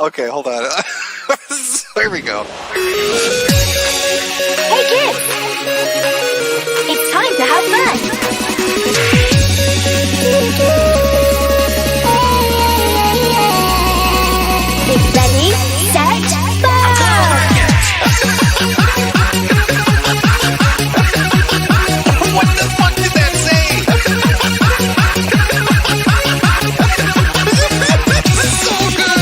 Okay, hold on. Here we go. Hey kids! It's time to have fun! Ready, set, fire! What the fuck did that say? This is so good.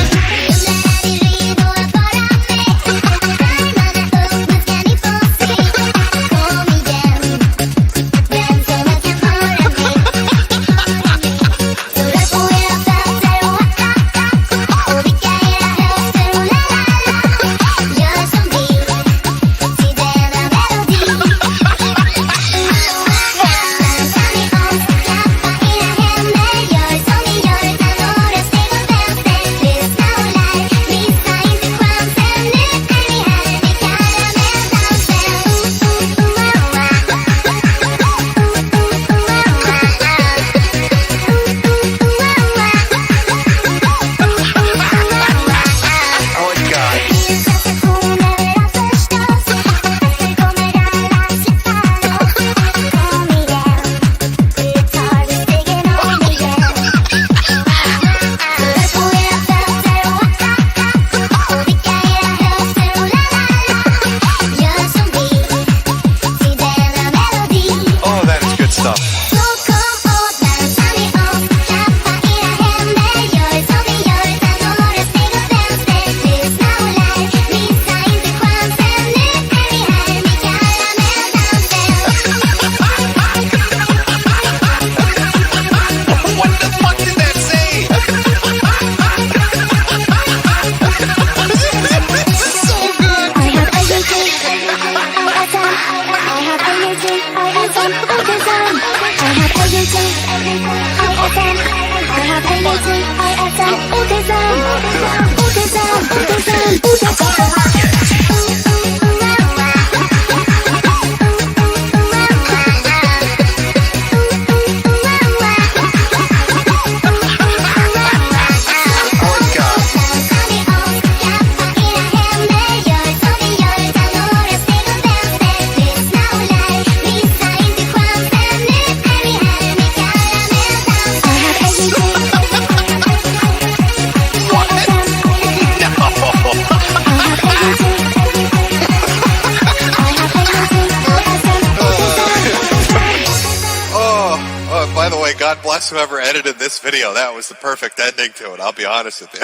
By the way, God bless whoever edited this video. That was the perfect ending to it, I'll be honest with you.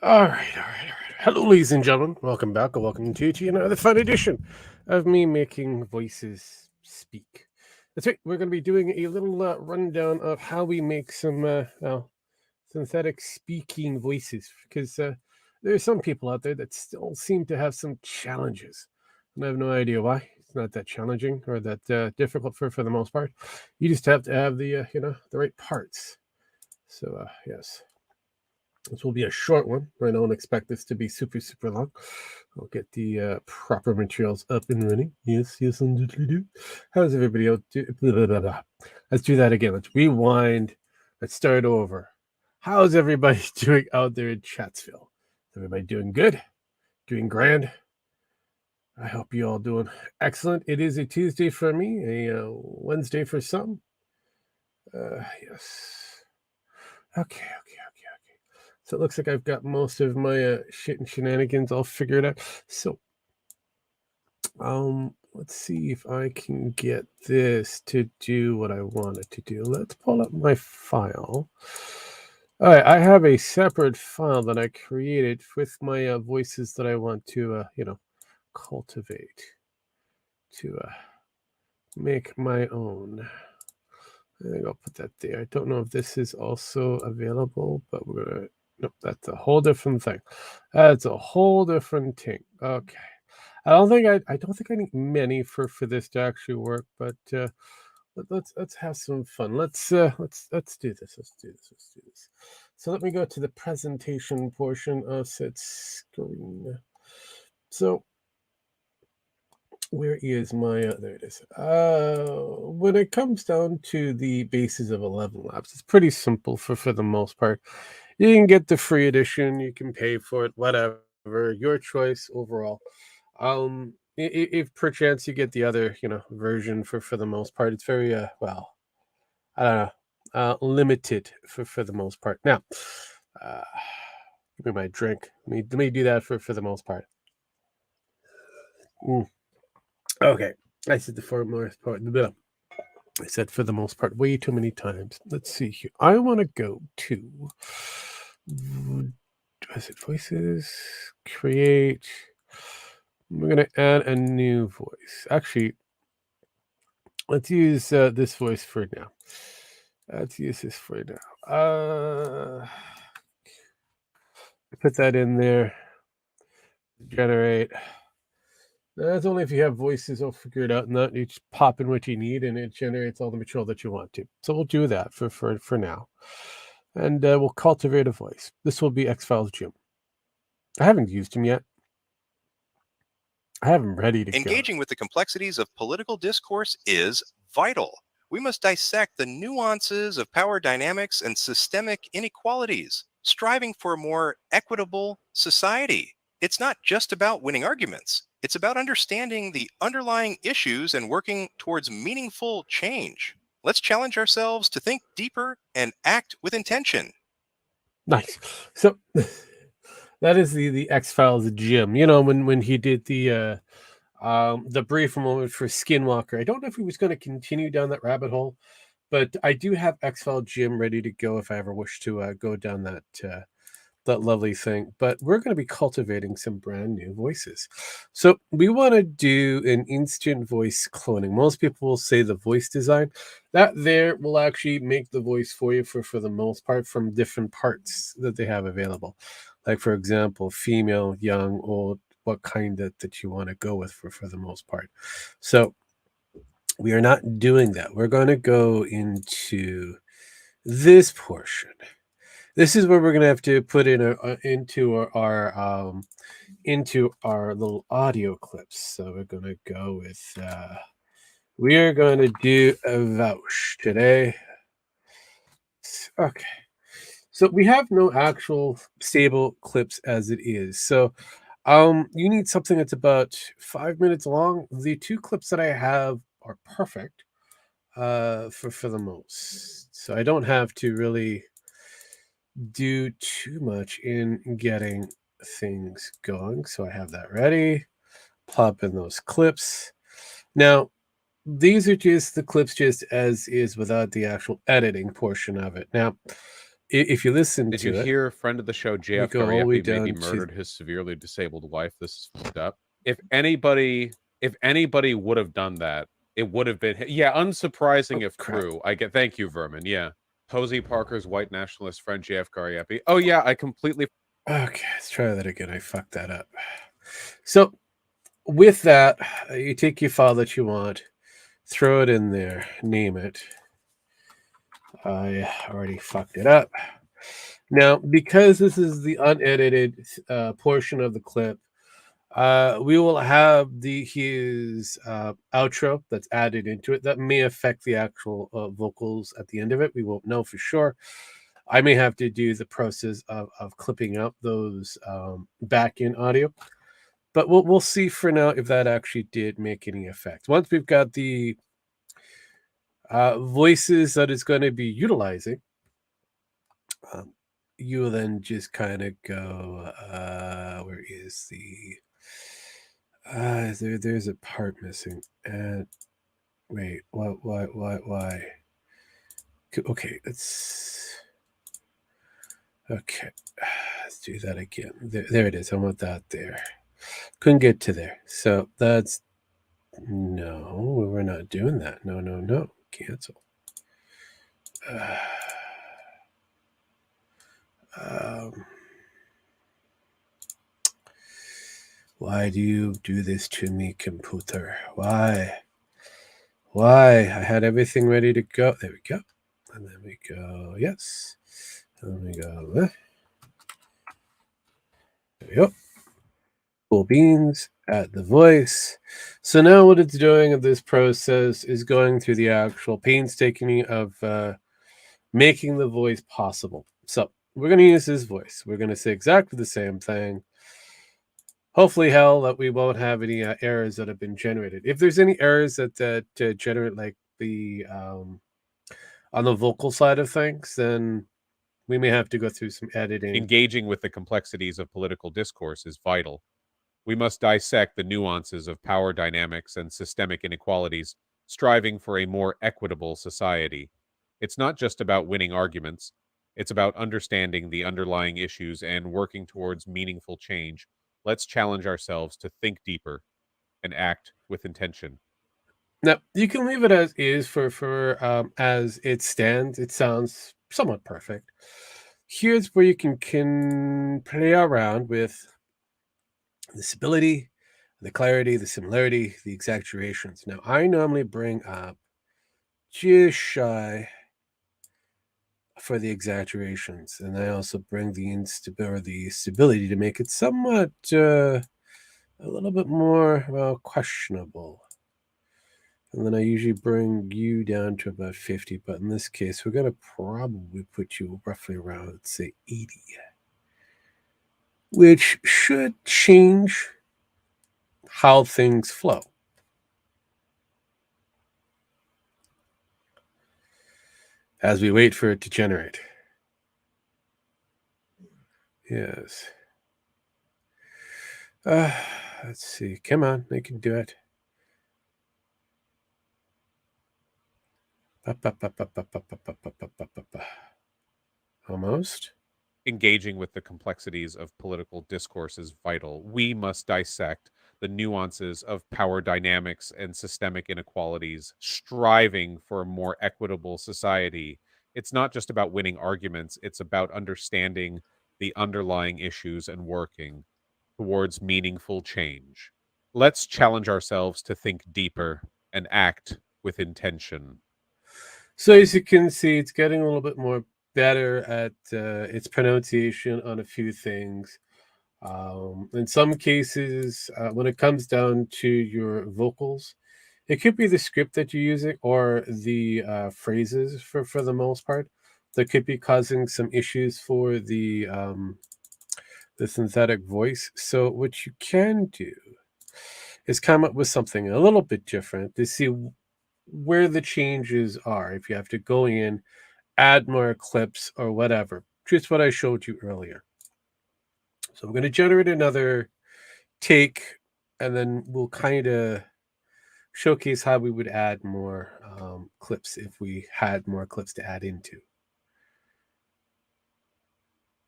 All right. Hello, ladies and gentlemen. Welcome back, or welcome to another fun edition of me making voices speak. That's right. We're going to be doing a little rundown of how we make some synthetic speaking voices, because there are some people out there that still seem to have some challenges, and I have no idea why. It's not that challenging or that difficult for the most part. You just have to have the the right parts. So yes. This will be a short one. I don't expect this to be super long. I'll get the proper materials up and running. Yes, indeed we do. How's everybody else? Let's do that again. Let's rewind. Let's start over. How's everybody doing out there in Chatsville? Is everybody doing good? Doing grand? I hope you all doing excellent. It is a Tuesday for me, a Wednesday for some. Yes. Okay. So it looks like I've got most of my shit and shenanigans all figured out. So, let's see if I can get this to do what I want it to do. Let's pull up my file. All right, I have a separate file that I created with my voices that I want to, cultivate, to make my own. I think I'll put that there. I don't know if this is also available, but we're going to. Nope, that's a whole different thing. That's a whole different thing. Okay. I don't think I need many for this to actually work, but let's have some fun. Let's do this. Let's do this. So let me go to the presentation portion of said screen. So Where is my there it is. When it comes down to the basis of 11 Labs, it's pretty simple for the most part. You can get the free edition, you can pay for it, whatever, your choice overall. If perchance you get the other, version for the most part, it's very well, I don't know, limited for the most part. Now, uh, give me my drink. Let me do that for the most part. Mm. Okay, I said the for most part. I said for the most part way too many times. Let's see here. I want to go to. Is it voices? Create. We're going to add a new voice. Actually, let's use this voice for now. Let's use this for now. Put that in there. Generate. That's only if you have voices all figured out, and that you just pop in what you need, and it generates all the material that you want to. So we'll do that for now, and we'll cultivate a voice. This will be X-Files Jim. I haven't used him yet. I have him ready to go. Engaging with the complexities of political discourse is vital. We must dissect the nuances of power dynamics and systemic inequalities, striving for a more equitable society. It's not just about winning arguments. It's about understanding the underlying issues and working towards meaningful change. Let's challenge ourselves to think deeper and act with intention. Nice. So that is the X-Files Jim. When he did the brief moment for Skinwalker. I don't know if he was going to continue down that rabbit hole, but I do have X-File Jim ready to go if I ever wish to go down that lovely thing. But we're going to be cultivating some brand new voices. So we want to do an instant voice cloning. Most people will say the voice design. That there will actually make the voice for you for the most part from different parts that they have available. Like, for example, female, young, old, what kind that you want to go with for the most part. So we are not doing that. We're going to go into this portion. This is where we're going to have to put in into our little audio clips. So we're going to go with we are going to do a vouch today. Okay. So we have no actual stable clips as it is. So you need something that's about 5 minutes long. The two clips that I have are perfect for the most. So I don't have to really do too much in getting things going. So I have that ready. Plop in those clips. Now, these are just the clips just as is without the actual editing portion of it. Now, if you listen Did to you it, hear friend of the show, JF go all the way Gariepi, down maybe to- murdered his severely disabled wife? This is fucked up. If anybody would have done that, it would have been unsurprising if crap. true. Thank you, Vermin. Yeah. Posey Parker's white nationalist friend JF Gariepi. Oh yeah, I completely Okay, let's try that again. I fucked that up. So with that, you take your file that you want, throw it in there, name it. I already fucked it up. Now, because this is the unedited portion of the clip, we will have his outro that's added into it. That may affect the actual vocals at the end of it. We won't know for sure. I may have to do the process of clipping out those back in audio, but we'll see for now if that actually did make any effect. Once we've got the voices that it's going to be utilizing, you will then just kind of go, where is the there's a part missing. And wait, why? Okay, let's do that again. There it is. I want that there. Couldn't get to there. So that's no, we're not doing that. No. Cancel. Why do you do this to me, computer? Why? I had everything ready to go. There we go. And then we go, yes. And then we go, there we go. Cool beans. add the voice. So now what it's doing in this process is going through the actual painstaking of making the voice possible. So we're going to use his voice. We're going to say exactly the same thing. Hopefully, hell, that we won't have any errors that have been generated. If there's any errors that generate like the on the vocal side of things, then we may have to go through some editing. Engaging with the complexities of political discourse is vital. We must dissect the nuances of power dynamics and systemic inequalities, striving for a more equitable society. It's not just about winning arguments, it's about understanding the underlying issues and working towards meaningful change. Let's challenge ourselves to think deeper and act with intention. Now you can leave it as is for as it stands. It sounds somewhat perfect. Here's where you can play around with the stability, the clarity, the similarity, the exaggerations. Now I normally bring up just shy for the exaggerations, and I also bring the instability or the stability to make it somewhat a little bit more questionable. And then I usually bring you down to about 50, but in this case, we're going to probably put you roughly around, let's say, 80, which should change how things flow. As we wait for it to generate. Yes. Let's see. Come on, they can do it. Almost. Engaging with the complexities of political discourse is vital. We must dissect the nuances of power dynamics and systemic inequalities, striving for a more equitable society. It's not just about winning arguments, it's about understanding the underlying issues and working towards meaningful change. Let's challenge ourselves to think deeper and act with intention. So as you can see, it's getting a little bit more better at its pronunciation on a few things. In some cases, when it comes down to your vocals, it could be the script that you're using or the phrases for the most part that could be causing some issues for the synthetic voice. So what you can do is come up with something a little bit different to see where the changes are. If you have to go in, add more clips or whatever, just what I showed you earlier. So I'm going to generate another take, and then we'll kind of showcase how we would add more clips if we had more clips to add into.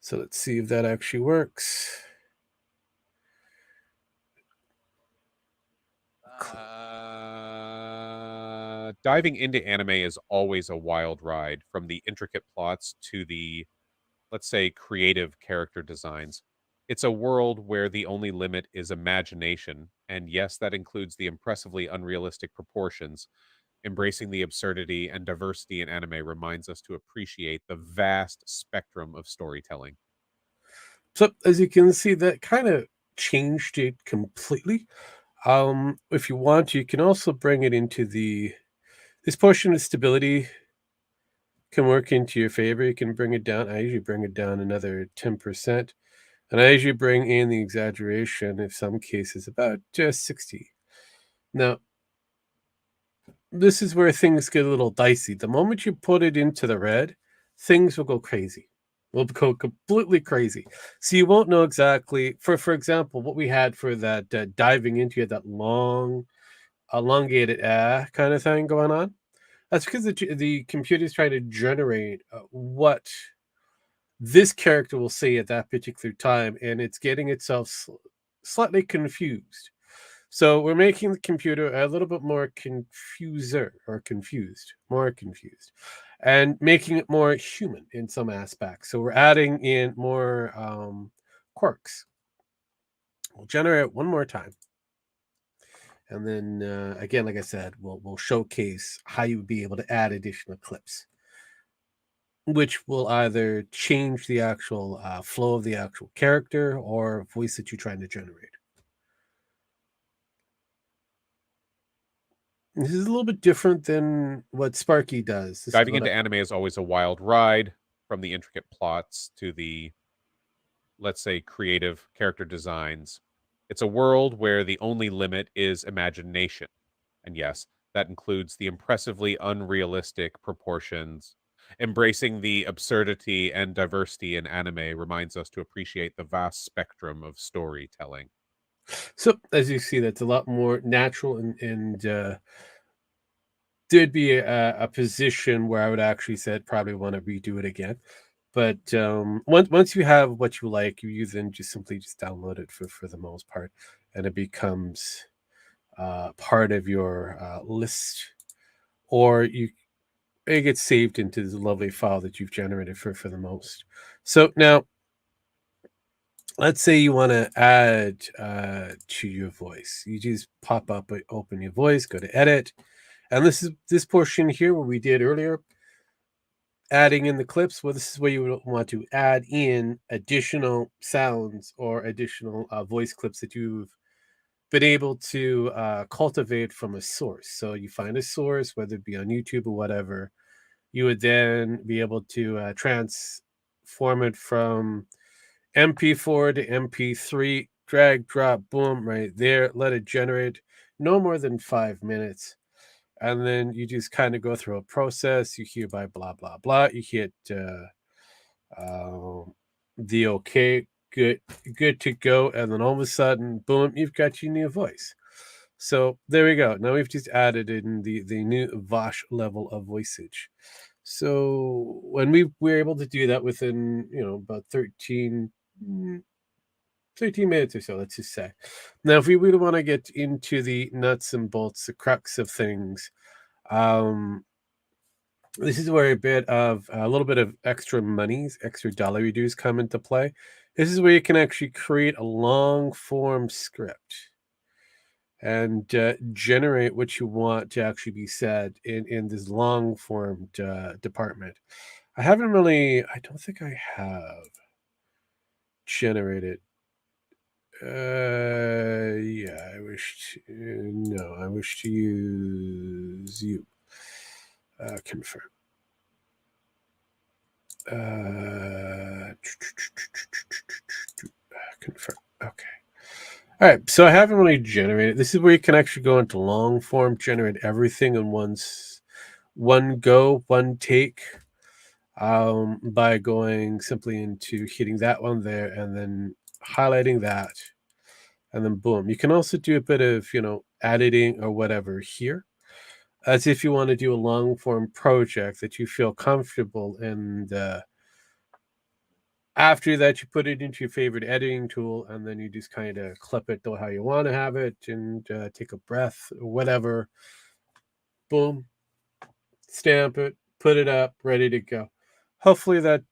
So let's see if that actually works. Diving into anime is always a wild ride, from the intricate plots to the, let's say, creative character designs. It's a world where the only limit is imagination, and yes, that includes the impressively unrealistic proportions. Embracing the absurdity and diversity in anime reminds us to appreciate the vast spectrum of storytelling. So as you can see, that kind of changed it completely. If you want, you can also bring it into this portion of stability can work into your favor. You can bring it down. I usually bring it down another 10%. And I usually bring in the exaggeration in some cases about just 60. Now, this is where things get a little dicey. The moment you put it into the red, things will go crazy. Will go completely crazy. So you won't know exactly. For example, what we had for that diving into it, that long, elongated kind of thing going on. That's because the computer is trying to generate what this character will say at that particular time, and it's getting itself slightly confused. So we're making the computer a little bit more more confused, and making it more human in some aspects. So we're adding in more quirks. We'll generate one more time. And then again, like I said, we'll showcase how you would be able to add additional clips, which will either change the actual flow of the actual character or voice that you're trying to generate. This is a little bit different than what Sparky does. This is Diving what into anime is always a wild ride, from the intricate plots to the, let's say, creative character designs. It's a world where the only limit is imagination. And yes, that includes the impressively unrealistic proportions. Embracing the absurdity and diversity in anime reminds us to appreciate the vast spectrum of storytelling. So as you see, that's a lot more natural, and there'd be a position where I would actually said probably want to redo it again. But once you have what you like, you then just simply just download it for the most part, and it becomes part of your list, or it gets saved into the lovely file that you've generated for the most. So now, let's say you want to add to your voice. You just pop up, open your voice, go to edit, and this portion here where we did earlier, adding in the clips. Well, this is where you would want to add in additional sounds or additional voice clips that you've been able to cultivate from a source. So you find a source, whether it be on YouTube or whatever, you would then be able to transform it from MP4 to MP3, drag, drop, boom, right there. Let it generate no more than 5 minutes. And then you just kind of go through a process. You hereby blah, blah, blah. You hit the OK, good to go. And then all of a sudden, boom, you've got your new voice. So there we go. Now we've just added in the new Vosh level of voiceage. So when we were able to do that within, about 13 minutes or so, let's just say. Now, if we really want to get into the nuts and bolts, the crux of things, this is where a little bit of extra monies, extra dollar dues come into play. This is where you can actually create a long form script and generate what you want to actually be said in this long form department. I don't think I have generated. Yeah, I wish to use you. Confirm. Confirm. Okay. All right. So I haven't really generated. This is where you can actually go into long form, generate everything in one go, one take, by going simply into hitting that one there and then highlighting that, and then boom. You can also do a bit of editing or whatever here, as if you want to do a long form project that you feel comfortable, and after that you put it into your favorite editing tool, and then you just kind of clip it to how you want to have it, and take a breath or whatever, boom, stamp it, put it up, ready to go. Hopefully that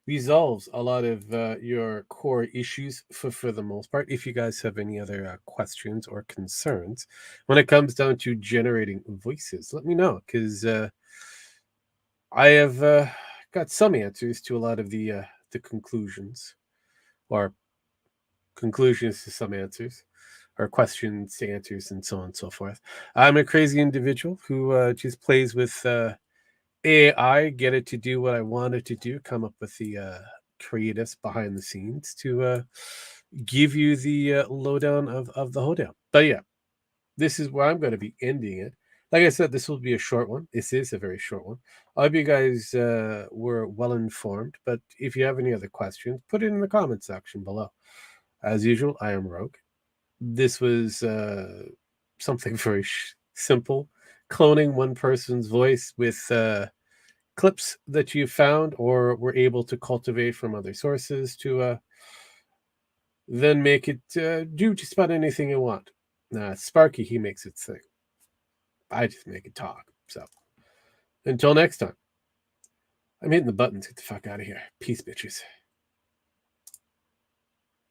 resolves a lot of your core issues for the most part. If you guys have any other questions or concerns when it comes down to generating voices, let me know, because I have got some answers to a lot of the conclusions, or conclusions to some answers, or questions to answers, and so on and so forth. I'm a crazy individual who just plays with AI, get it to do what I want it to do, come up with the creatives behind the scenes to give you the lowdown of the hoedown. But yeah, this is where I'm going to be ending it. Like I said, this will be a short one. This is a very short one. I hope you guys were well informed. But if you have any other questions, put it in the comment section below. As usual, I am Rogue. This was something very simple. Cloning one person's voice with clips that you found or were able to cultivate from other sources to then make it do just about anything you want. Sparky, he makes it sing. I just make it talk. So until next time, I'm hitting the buttons. Get the fuck out of here. Peace, bitches.